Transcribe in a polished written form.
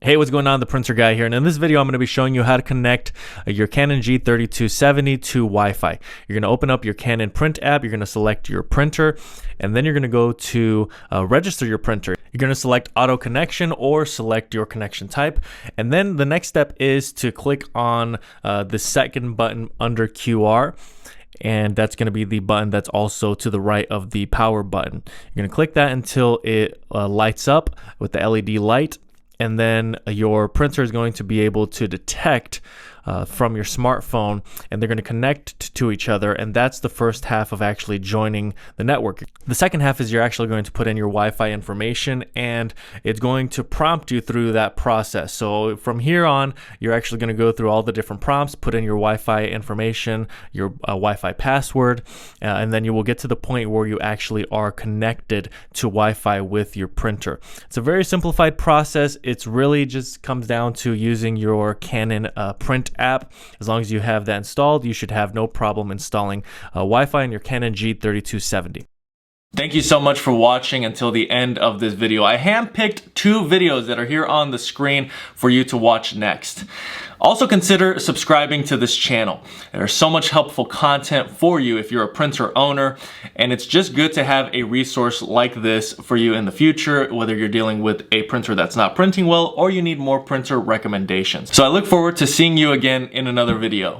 Hey, what's going on? The Printer Guy here, and in this video I'm going to be showing you how to connect your Canon G3270 to Wi-Fi. You're going to open up your Canon print app, you're going to select your printer, and then you're going to go to register your printer. You're going to select auto connection or select your connection type, and then the next step is to click on the second button under QR. And that's going to be the button that's also to the right of the power button. You're going to click that until it lights up with the LED light. And then your printer is going to be able to detect from your smartphone, and they're going to connect to each other, and that's the first half of actually joining the network. The second half is you're actually going to put in your Wi-Fi information, and it's going to prompt you through that process. So from here on, you're actually going to go through all the different prompts, put in your Wi-Fi information, your Wi-Fi password, and then you will get to the point where you actually are connected to Wi-Fi with your printer. It's a very simplified process. It's really just comes down to using your Canon print app. As long as you have that installed, you should have no problem installing Wi-Fi in your Canon G3270. Thank you so much for watching until the end of this video. I handpicked 2 videos that are here on the screen for you to watch next. Also consider subscribing to this channel. There's so much helpful content for you if you're a printer owner, and it's just good to have a resource like this for you in the future, whether you're dealing with a printer that's not printing well or you need more printer recommendations. So I look forward to seeing you again in another video.